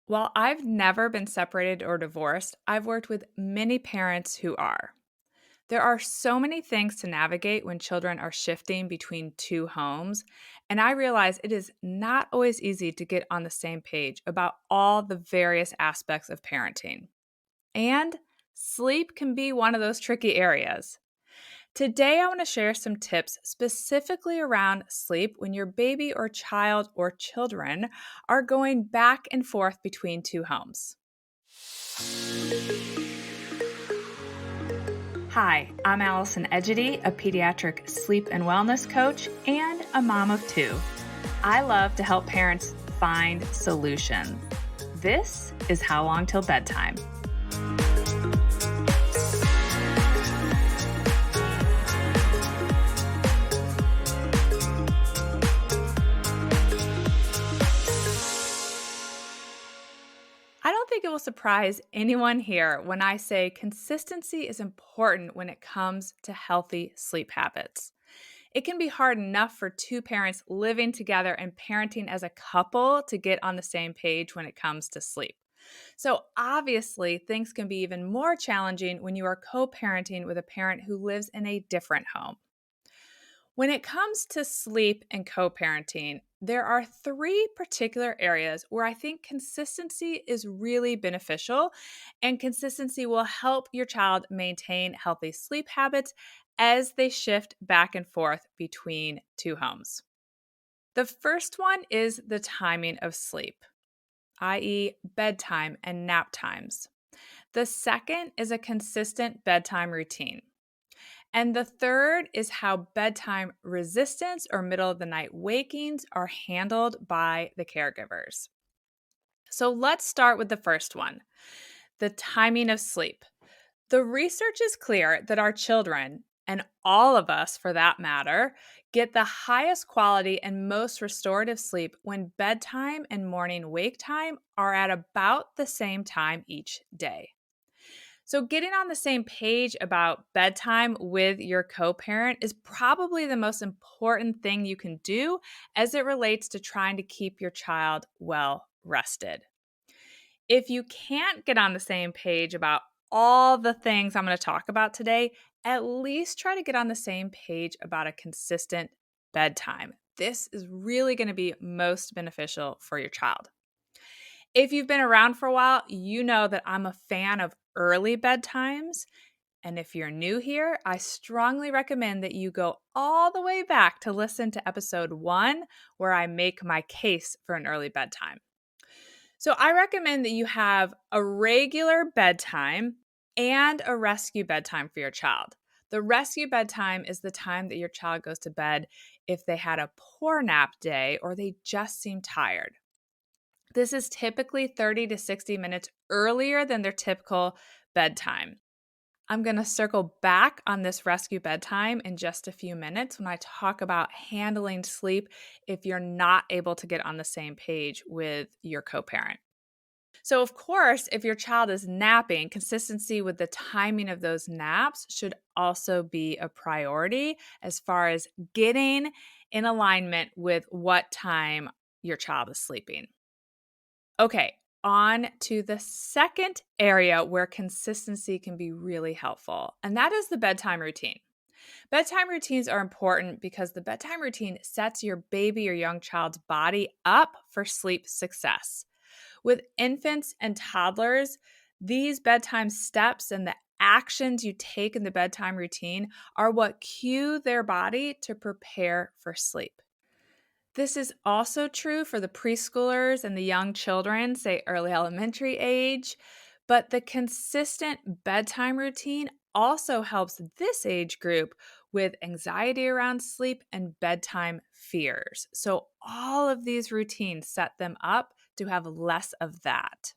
While I've never been separated or divorced, I've worked with many parents who are. There are so many things to navigate when children are shifting between two homes, and I realize it is not always easy to get on the same page about all the various aspects of parenting. And sleep can be one of those tricky areas. Today, I want to share some tips specifically around sleep when your baby or child or children are going back and forth between two homes. Hi, I'm Allison Egidi, a pediatric sleep and wellness coach and a mom of two. I love to help parents find solutions. This is How Long Till Bedtime. I don't think it will surprise anyone here when I say consistency is important when it comes to healthy sleep habits. It can be hard enough for two parents living together and parenting as a couple to get on the same page when it comes to sleep. So, obviously, things can be even more challenging when you are co parenting with a parent who lives in a different home. When it comes to sleep and co parenting, there are three particular areas where I think consistency is really beneficial, and consistency will help your child maintain healthy sleep habits as they shift back and forth between two homes. The first one is the timing of sleep, i.e., bedtime and nap times. The second is a consistent bedtime routine. And the third is how bedtime resistance or middle of the night wakings are handled by the caregivers. So let's start with the first one, the timing of sleep. The research is clear that our children, and all of us for that matter, get the highest quality and most restorative sleep when bedtime and morning wake time are at about the same time each day. So, getting on the same page about bedtime with your co parent is probably the most important thing you can do as it relates to trying to keep your child well rested. If you can't get on the same page about all the things I'm going to talk about today, at least try to get on the same page about a consistent bedtime. This is really going to be most beneficial for your child. If you've been around for a while, you know that I'm a fan of early bedtimes. And if you're new here, I strongly recommend that you go all the way back to listen to episode 1, where I make my case for an early bedtime. So I recommend that you have a regular bedtime and a rescue bedtime for your child. The rescue bedtime is the time that your child goes to bed if they had a poor nap day or they just seem tired. This is typically 30 to 60 minutes earlier than their typical bedtime. I'm going to circle back on this rescue bedtime in just a few minutes when I talk about handling sleep if you're not able to get on the same page with your co parent. So, of course, if your child is napping, consistency with the timing of those naps should also be a priority as far as getting in alignment with what time your child is sleeping. Okay, on to the second area where consistency can be really helpful, and that is the bedtime routine. Bedtime routines are important because the bedtime routine sets your baby or young child's body up for sleep success. With infants and toddlers, these bedtime steps and the actions you take in the bedtime routine are what cue their body to prepare for sleep. This is also true for the preschoolers and the young children, say early elementary age, but the consistent bedtime routine also helps this age group with anxiety around sleep and bedtime fears. So, all of these routines set them up to have less of that.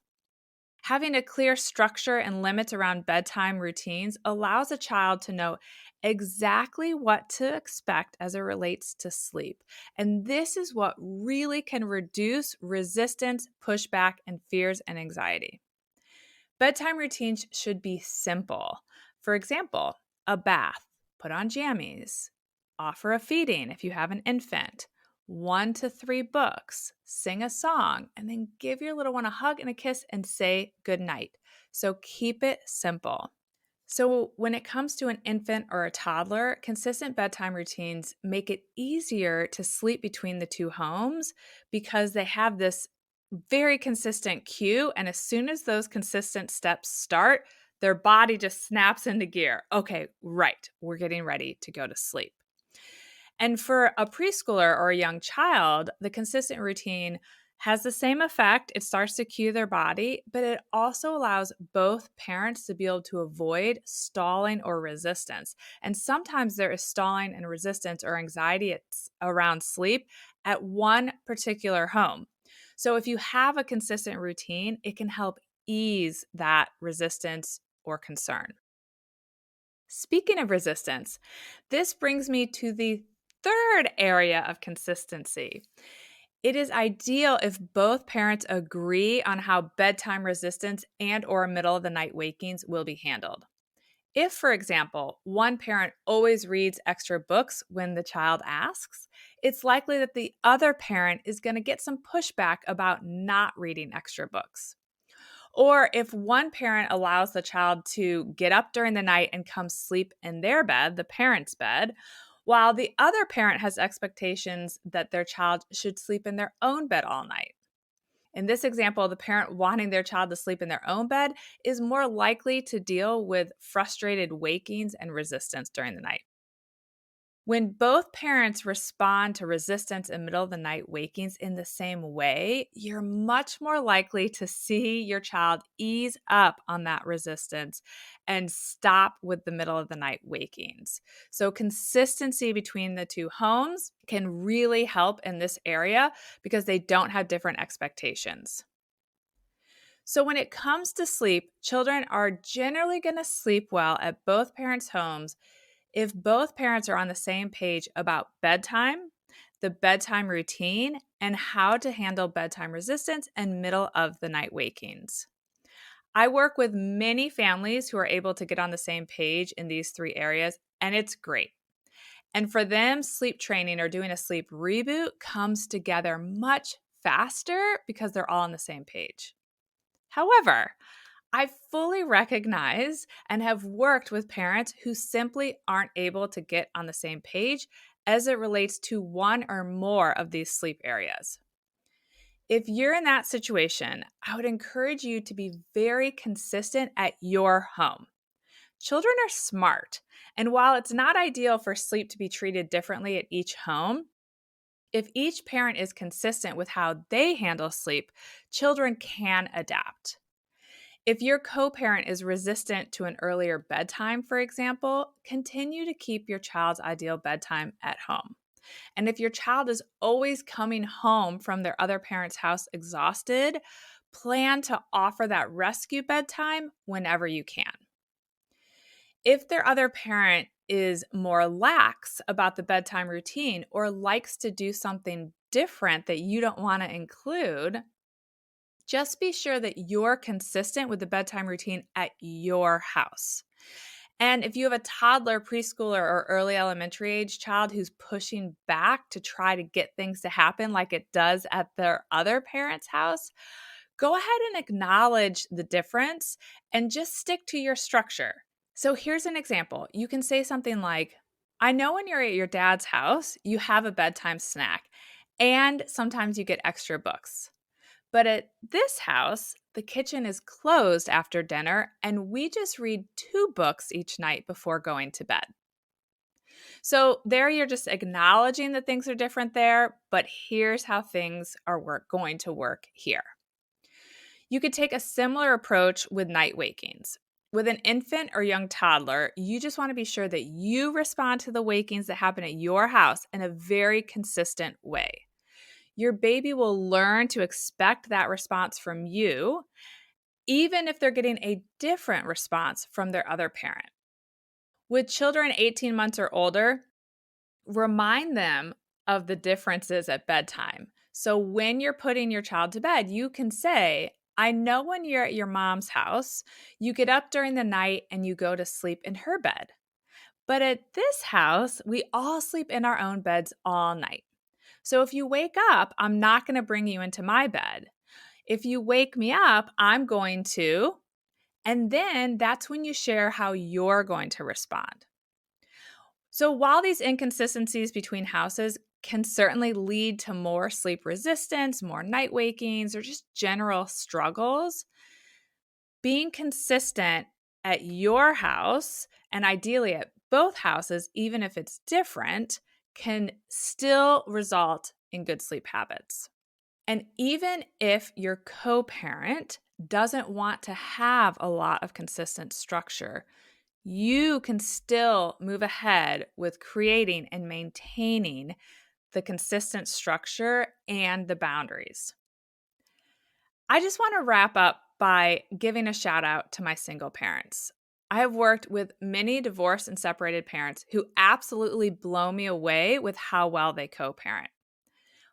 Having a clear structure and limits around bedtime routines allows a child to know exactly what to expect as it relates to sleep. And this is what really can reduce resistance, pushback, and fears and anxiety. Bedtime routines should be simple. For example, a bath, put on jammies, offer a feeding if you have an infant, 1 to 3 books, sing a song, and then give your little one a hug and a kiss and say goodnight. So keep it simple. So, when it comes to an infant or a toddler, consistent bedtime routines make it easier to sleep between the two homes because they have this very consistent cue. And as soon as those consistent steps start, their body just snaps into gear. Okay, right, we're getting ready to go to sleep. And for a preschooler or a young child, the consistent routine has the same effect. It starts to cue their body, but it also allows both parents to be able to avoid stalling or resistance. And sometimes there is stalling and resistance or anxiety around sleep at one particular home. So if you have a consistent routine, it can help ease that resistance or concern. Speaking of resistance, this brings me to the third area of consistency. It is ideal if both parents agree on how bedtime resistance and or middle of the night wakings will be handled. If, for example, one parent always reads extra books when the child asks, it's likely that the other parent is going to get some pushback about not reading extra books. Or if one parent allows the child to get up during the night and come sleep in their bed, the parent's bed, while the other parent has expectations that their child should sleep in their own bed all night. In this example, the parent wanting their child to sleep in their own bed is more likely to deal with frustrated wakings and resistance during the night. When both parents respond to resistance and middle of the night wakings in the same way, you're much more likely to see your child ease up on that resistance and stop with the middle of the night wakings. So, consistency between the two homes can really help in this area because they don't have different expectations. So, when it comes to sleep, children are generally going to sleep well at both parents' homes if both parents are on the same page about bedtime, the bedtime routine, and how to handle bedtime resistance and middle of the night wakings. I work with many families who are able to get on the same page in these three areas, and it's great. And for them, sleep training or doing a sleep reboot comes together much faster because they're all on the same page. However, I fully recognize and have worked with parents who simply aren't able to get on the same page as it relates to one or more of these sleep areas. If you're in that situation, I would encourage you to be very consistent at your home. Children are smart, and while it's not ideal for sleep to be treated differently at each home, if each parent is consistent with how they handle sleep, children can adapt. If your co parent is resistant to an earlier bedtime, for example, continue to keep your child's ideal bedtime at home. And if your child is always coming home from their other parent's house exhausted, plan to offer that rescue bedtime whenever you can. If their other parent is more lax about the bedtime routine or likes to do something different that you don't want to include, just be sure that you're consistent with the bedtime routine at your house. And if you have a toddler, preschooler, or early elementary age child who's pushing back to try to get things to happen like it does at their other parent's house, go ahead and acknowledge the difference and just stick to your structure. So here's an example. You can say something like, I know when you're at your dad's house, you have a bedtime snack, and sometimes you get extra books. But at this house, the kitchen is closed after dinner, and we just read 2 books each night before going to bed. So there you're just acknowledging that things are different there, but here's how things are going to work here. You could take a similar approach with night wakings. With an infant or young toddler, you just want to be sure that you respond to the wakings that happen at your house in a very consistent way. Your baby will learn to expect that response from you, even if they're getting a different response from their other parent. With children 18 months or older, remind them of the differences at bedtime. So when you're putting your child to bed, you can say, I know when you're at your mom's house, you get up during the night and you go to sleep in her bed. But at this house, we all sleep in our own beds all night. So if you wake up, I'm not going to bring you into my bed. If you wake me up, I'm going to, and then that's when you share how you're going to respond. So while these inconsistencies between houses can certainly lead to more sleep resistance, more night wakings, or just general struggles, being consistent at your house and ideally at both houses, even if it's different, can still result in good sleep habits. And even if your co-parent doesn't want to have a lot of consistent structure, you can still move ahead with creating and maintaining the consistent structure and the boundaries. I just want to wrap up by giving a shout out to my single parents. I have worked with many divorced and separated parents who absolutely blow me away with how well they co-parent.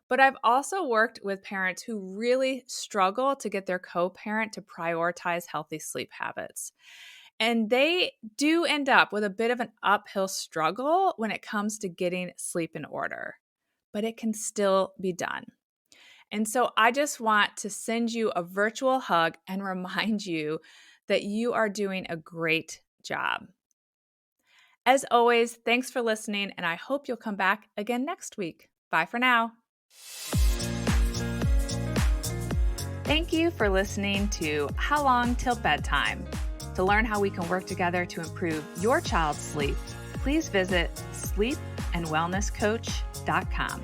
But I've also worked with parents who really struggle to get their co-parent to prioritize healthy sleep habits. And they do end up with a bit of an uphill struggle when it comes to getting sleep in order, but it can still be done. And so I just want to send you a virtual hug and remind you that you are doing a great job. As always, thanks for listening, and I hope you'll come back again next week. Bye for now. Thank you for listening to How Long Till Bedtime. To learn how we can work together to improve your child's sleep, please visit sleepandwellnesscoach.com.